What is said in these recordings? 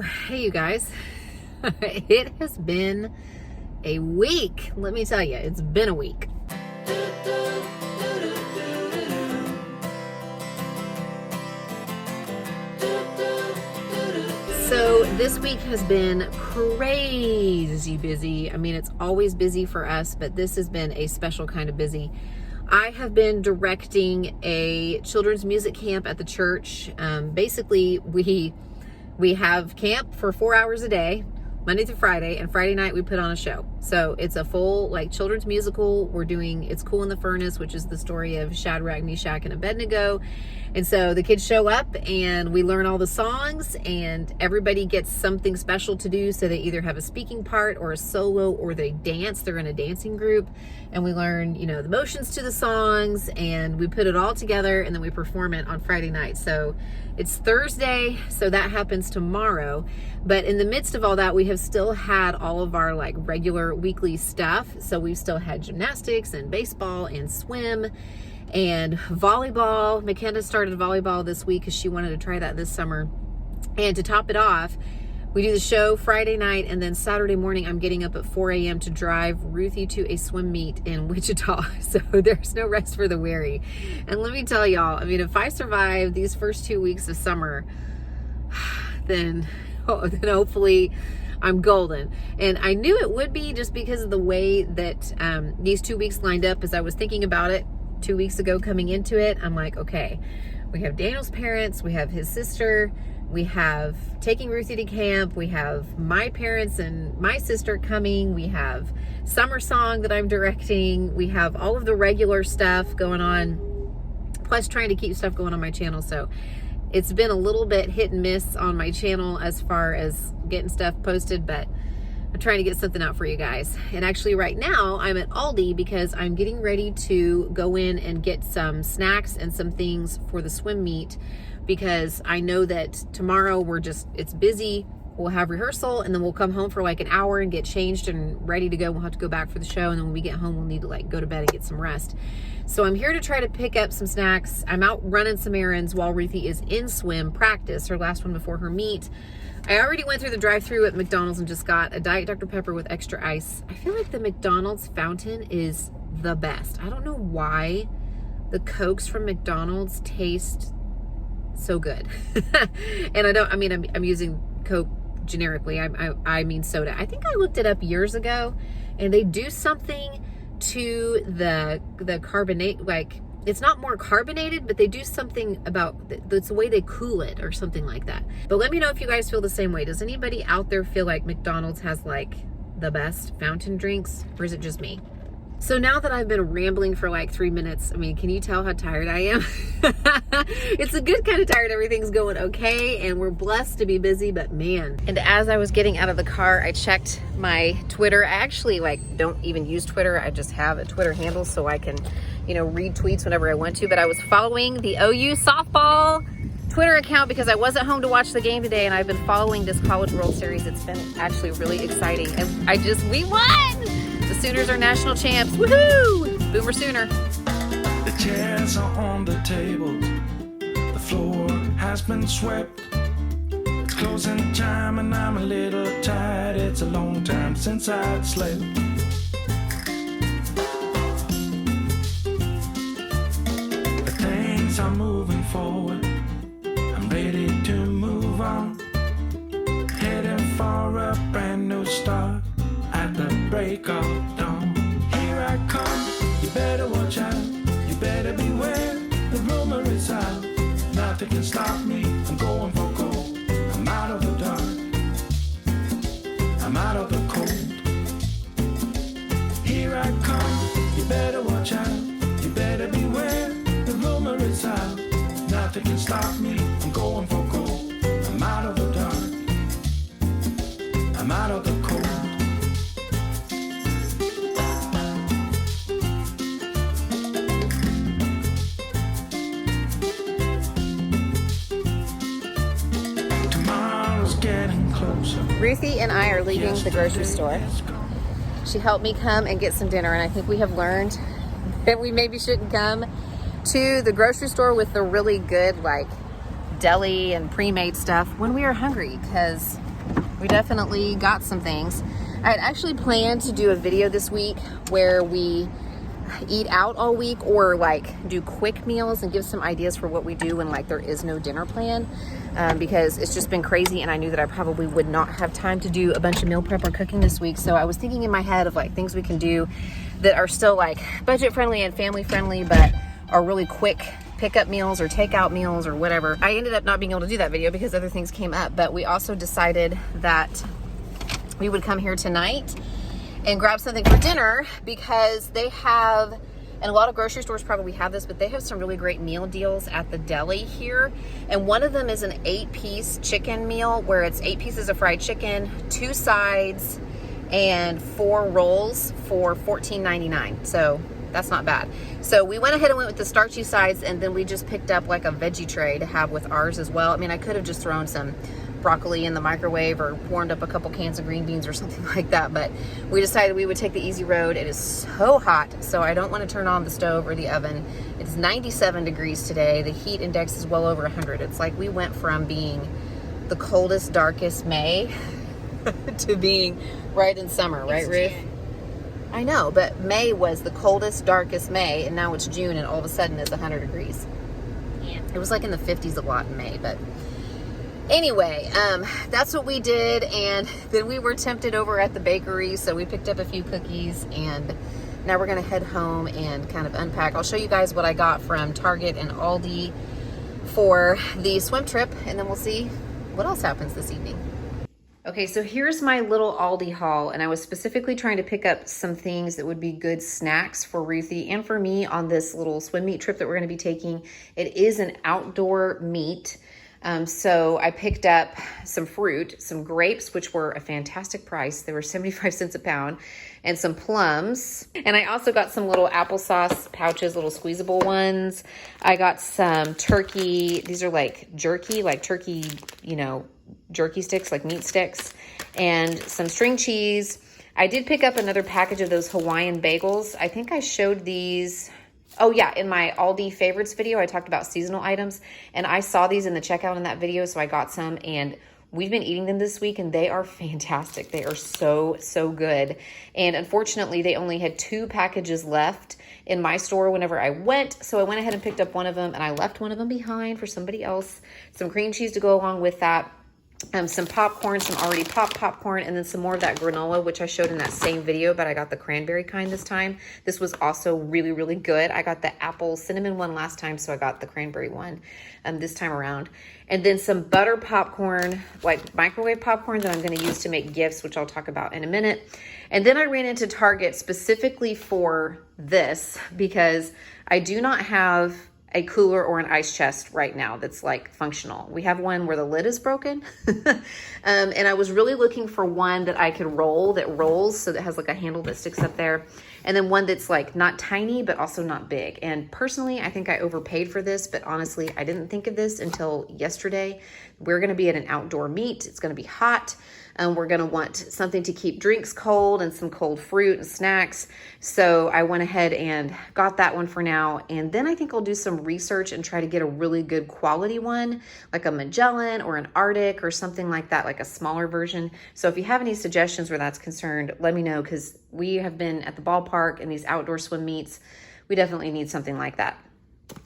Hey you guys, it has been a week. Let me tell you, it's been a week. So this week has been crazy busy. I mean, it's always busy for us, but this has been a special kind of busy. I have been directing a children's music camp at the church. Basically, we have camp for 4 hours a day, Monday through Friday, and Friday night we put on a show. So it's a full children's musical. We're doing It's Cool in the Furnace, which is the story of Shadrach, Meshach, and Abednego. And so the kids show up and we learn all the songs, and everybody gets something special to do. So they either have a speaking part or a solo, or they dance. They're in a dancing group, and we learn, the motions to the songs, and we put it all together, and then we perform it on Friday night. So it's Thursday, so that happens tomorrow. But in the midst of all that, we have still had all of our regular weekly stuff. So we've still had gymnastics and baseball and swim and volleyball. McKenna started volleyball this week because she wanted to try that this summer. And to top it off, we do the show Friday night, and then Saturday morning I'm getting up at 4 a.m. to drive Ruthie to a swim meet in Wichita. So there's no rest for the weary. And let me tell y'all, if I survive these first 2 weeks of summer, then hopefully I'm golden. And I knew it would be, just because of the way that these 2 weeks lined up. As I was thinking about it 2 weeks ago coming into it, I'm like, okay, we have Daniel's parents, we have his sister, we have taking Ruthie to camp, we have my parents and my sister coming, we have summer song that I'm directing, we have all of the regular stuff going on, plus trying to keep stuff going on my channel. So it's been a little bit hit and miss on my channel as far as getting stuff posted, but I'm trying to get something out for you guys. And actually right now I'm at Aldi because I'm getting ready to go in and get some snacks and some things for the swim meet, because I know that tomorrow it's busy. We'll have rehearsal, and then we'll come home for an hour and get changed and ready to go. We'll have to go back for the show, and then when we get home, we'll need to go to bed and get some rest. So I'm here to try to pick up some snacks. I'm out running some errands while Ruthie is in swim practice, her last one before her meet. I already went through the drive-thru at McDonald's and just got a Diet Dr. Pepper with extra ice. I feel like the McDonald's fountain is the best. I don't know why the Cokes from McDonald's taste so good. And I'm using Coke generically. I mean soda. I think I looked it up years ago, and they do something to the carbonate, it's not more carbonated, but they do something about it's the way they cool it or something like that. But let me know if you guys feel the same way. Does anybody out there feel like McDonald's has the best fountain drinks, or is it just me? So now that I've been rambling for 3 minutes, can you tell how tired I am? It's a good kind of tired. Everything's going okay, and we're blessed to be busy, but man. And as I was getting out of the car, I checked my Twitter. I actually don't even use Twitter. I just have a Twitter handle so I can, read tweets whenever I want to. But I was following the OU softball Twitter account because I wasn't home to watch the game today, and I've been following this College World Series. It's been actually really exciting, and we won! The Sooners are national champs. Woohoo! Boomer Sooner. The chairs are on the table. The floor has been swept. It's closing time and I'm a little tired. It's a long time since I've slept. But things are moving forward. I'm ready to move on. Heading for a brand new start. At the break of dawn, here I come. You better watch out. You better beware. The rumor is out. Nothing can stop me. I'm going for gold. I'm out of the dark. I'm out of the cold. Here I come. You better watch out. You better beware. The rumor is out. Nothing can stop me. I'm going for gold. I'm out of the dark. I'm out of the cold. Ruthie and I are leaving the grocery store. She helped me come and get some dinner, and I think we have learned that we maybe shouldn't come to the grocery store with the really good deli and pre-made stuff when we are hungry, because we definitely got some things. I had actually planned to do a video this week where we eat out all week, or like do quick meals and give some ideas for what we do when like there is no dinner plan, because it's just been crazy, and I knew that I probably would not have time to do a bunch of meal prep or cooking this week. So I was thinking in my head of like things we can do that are still like budget friendly and family friendly, but are really quick pickup meals or takeout meals or whatever. I ended up not being able to do that video because other things came up, but we also decided that we would come here tonight and grab something for dinner, because they have, and a lot of grocery stores probably have this, but they have some really great meal deals at the deli here. And one of them is an 8-piece chicken meal where it's 8 pieces of fried chicken, 2 sides, and 4 rolls for $14.99. So that's not bad. So we went ahead and went with the starchy sides, and then we just picked up like a veggie tray to have with ours as well. I mean, I could have just thrown some broccoli in the microwave or warmed up a couple cans of green beans or something like that, but we decided we would take the easy road. It is so hot, so I don't want to turn on the stove or the oven. It's 97 degrees today. The heat index is well over 100. It's like we went from being the coldest, darkest May to being right in summer, right, Ruth? I know, but May was the coldest, darkest May, and now it's June, and all of a sudden it's 100 degrees. Yeah. It was like in the 50s a lot in May, but anyway, that's what we did. And then we were tempted over at the bakery, so we picked up a few cookies, and now we're gonna head home and kind of unpack. I'll show you guys what I got from Target and Aldi for the swim trip, and then we'll see what else happens this evening. Okay, so here's my little Aldi haul, and I was specifically trying to pick up some things that would be good snacks for Ruthie and for me on this little swim meet trip that we're gonna be taking. It is an outdoor meet. So I picked up some fruit, some grapes, which were a fantastic price. They were 75 cents a pound, and some plums. And I also got some little applesauce pouches, little squeezable ones. I got some turkey. These are like jerky, like turkey, you know, jerky sticks, like meat sticks, and some string cheese. I did pick up another package of those Hawaiian bagels. I think I showed these. Oh yeah, in my Aldi favorites video, I talked about seasonal items, and I saw these in the checkout in that video, so I got some, and we've been eating them this week, and they are fantastic. They are so, so good. And unfortunately, they only had 2 packages left in my store whenever I went, so I went ahead and picked up one of them, and I left one of them behind for somebody else. Some cream cheese to go along with that. Some popcorn, some already popped popcorn, and then some more of that granola, which I showed in that same video, but I got the cranberry kind this time. This was also really, really good. I got the apple cinnamon one last time, so I got the cranberry one this time around. And then some butter popcorn, like microwave popcorn that I'm going to use to make gifts, which I'll talk about in a minute. And then I ran into Target specifically for this, because I do not have a cooler or an ice chest right now that's like functional. We have one where the lid is broken. And I was really looking for one that I could roll, that rolls, so that has like a handle that sticks up there. And then one that's like not tiny, but also not big. And personally, I think I overpaid for this, but honestly, I didn't think of this until yesterday. We're gonna be at an outdoor meet. It's gonna be hot. We're gonna want something to keep drinks cold and some cold fruit and snacks. So I went ahead and got that one for now. And then I think I'll do some research and try to get a really good quality one, like a Magellan or an Arctic or something like that, like a smaller version. So if you have any suggestions where that's concerned, let me know, because we have been at the ballpark and these outdoor swim meets. We definitely need something like that.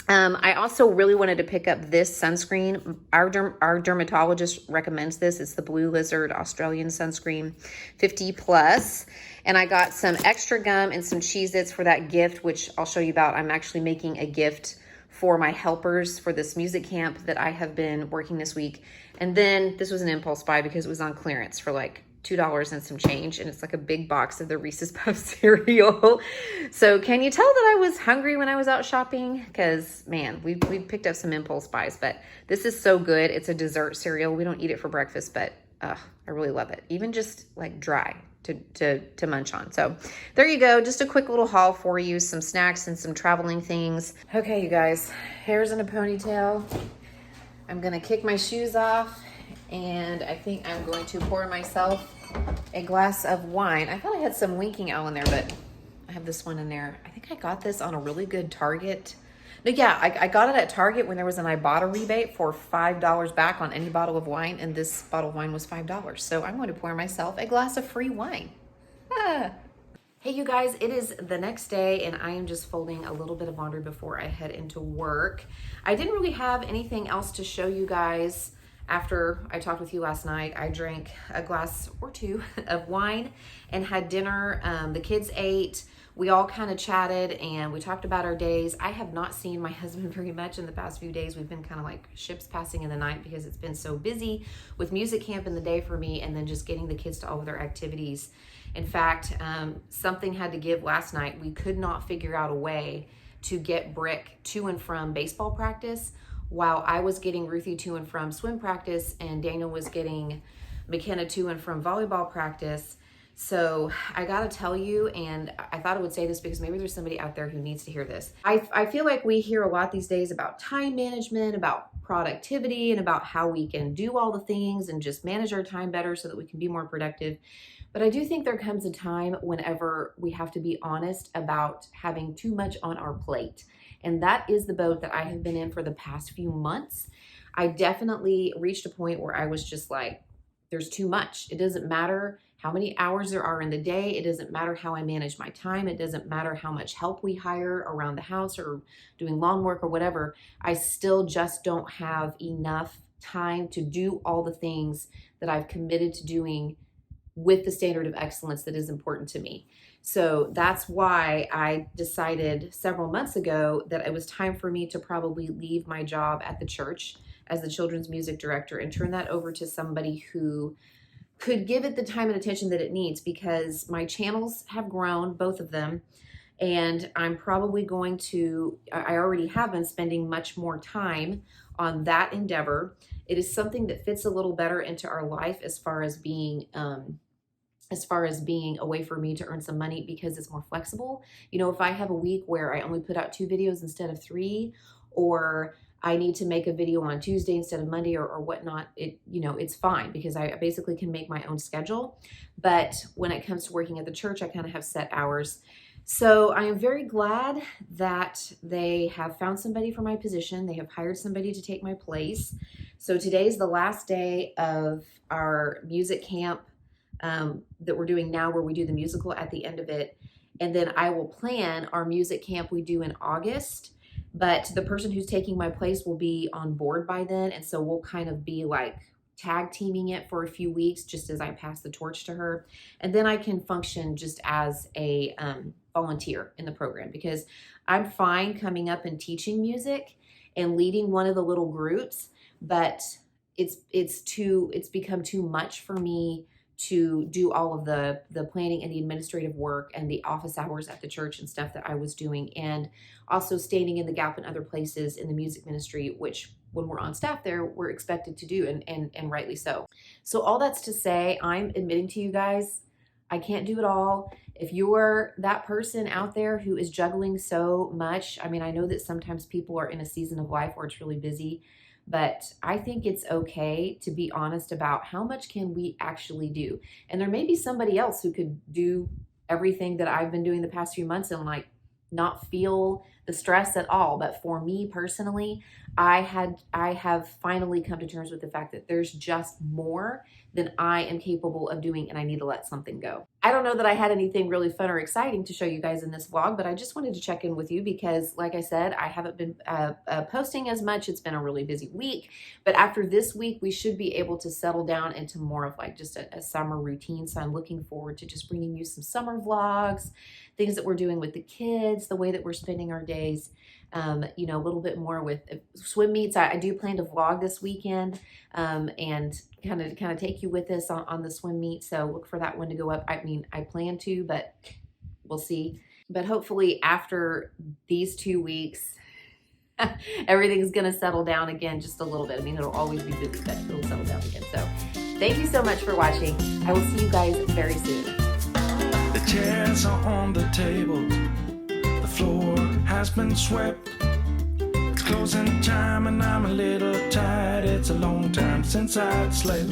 I also really wanted to pick up this sunscreen. Our dermatologist recommends this. It's the Blue Lizard Australian sunscreen, 50 plus. And I got some extra gum and some Cheez-Its for that gift, which I'll show you about. I'm actually making a gift for my helpers for this music camp that I have been working this week. And then this was an impulse buy because it was on clearance for like $2 and some change, and it's like a big box of the Reese's Puff cereal. So can you tell that I was hungry when I was out shopping? Because man, we picked up some impulse buys, but this is so good. It's a dessert cereal. We don't eat it for breakfast, but I really love it. Even just like dry to munch on. So there you go. Just a quick little haul for you, some snacks and some traveling things. Okay, you guys, hair's in a ponytail. I'm gonna kick my shoes off, and I think I'm going to pour myself a glass of wine. I thought I had some winking owl in there, but I have this one in there. I think I got this on a really good Target No, yeah, I got it at Target when there was an Ibotta rebate for $5 back on any bottle of wine, and this bottle of wine was $5. So I'm going to pour myself a glass of free wine. Ah. Hey, you guys, it is the next day, and I am just folding a little bit of laundry before I head into work. I didn't really have anything else to show you guys after I talked with you last night. I drank a glass or two of wine and had dinner. The kids ate. We all kind of chatted and we talked about our days. I have not seen my husband very much in the past few days. We've been kind of like ships passing in the night because it's been so busy with music camp in the day for me and then just getting the kids to all of their activities. In fact, something had to give last night. We could not figure out a way to get Brick to and from baseball practice while I was getting Ruthie to and from swim practice and Daniel was getting McKenna to and from volleyball practice. So I gotta tell you, and I thought I would say this because maybe there's somebody out there who needs to hear this. I feel like we hear a lot these days about time management, about productivity, and about how we can do all the things and just manage our time better so that we can be more productive. But I do think there comes a time whenever we have to be honest about having too much on our plate. And that is the boat that I have been in for the past few months. I definitely reached a point where I was just like, there's too much. It doesn't matter how many hours there are in the day. It doesn't matter how I manage my time. It doesn't matter how much help we hire around the house or doing lawn work or whatever. I still just don't have enough time to do all the things that I've committed to doing with the standard of excellence that is important to me. So that's why I decided several months ago that it was time for me to probably leave my job at the church as the children's music director and turn that over to somebody who could give it the time and attention that it needs, because my channels have grown, both of them, and I'm probably going to, I already have been spending much more time on that endeavor. It is something that fits a little better into our life as far as being a way for me to earn some money, because it's more flexible. You know, if I have a week where I only put out 2 videos instead of 3, or I need to make a video on Tuesday instead of Monday or whatnot, it's fine because I basically can make my own schedule. But when it comes to working at the church, I kind of have set hours. So I am very glad that they have found somebody for my position. They have hired somebody to take my place. So today is the last day of our music camp that we're doing now, where we do the musical at the end of it. And then I will plan our music camp we do in August. But the person who's taking my place will be on board by then. And so we'll kind of be like tag teaming it for a few weeks just as I pass the torch to her. And then I can function just as a volunteer in the program, because I'm fine coming up and teaching music and leading one of the little groups, but it's become too much for me to do all of the planning and the administrative work and the office hours at the church and stuff that I was doing, and also standing in the gap in other places in the music ministry, which when we're on staff there, we're expected to do, and rightly so. So all that's to say, I'm admitting to you guys, I can't do it all. If you're that person out there who is juggling so much, I mean, I know that sometimes people are in a season of life where it's really busy, but I think it's okay to be honest about how much can we actually do. And there may be somebody else who could do everything that I've been doing the past few months and like not feel the stress at all. But for me personally, I have finally come to terms with the fact that there's just more than I am capable of doing, and I need to let something go. I don't know that I had anything really fun or exciting to show you guys in this vlog, but I just wanted to check in with you because, like I said, I haven't been posting as much. It's been a really busy week, but after this week, we should be able to settle down into more of like just a summer routine. So I'm looking forward to just bringing you some summer vlogs, things that we're doing with the kids, the way that we're spending our days. A little bit more with swim meets. I do plan to vlog this weekend and kind of take you with us on the swim meet. So look for that one to go up. I mean, I plan to, but we'll see. But hopefully after these 2 weeks, everything's going to settle down again just a little bit. I mean, it'll always be busy, but it'll settle down again. So thank you so much for watching. I will see you guys very soon. The chairs are on the table. The floor has been swept. It's closing time and I'm a little tired. It's a long time since I've slept.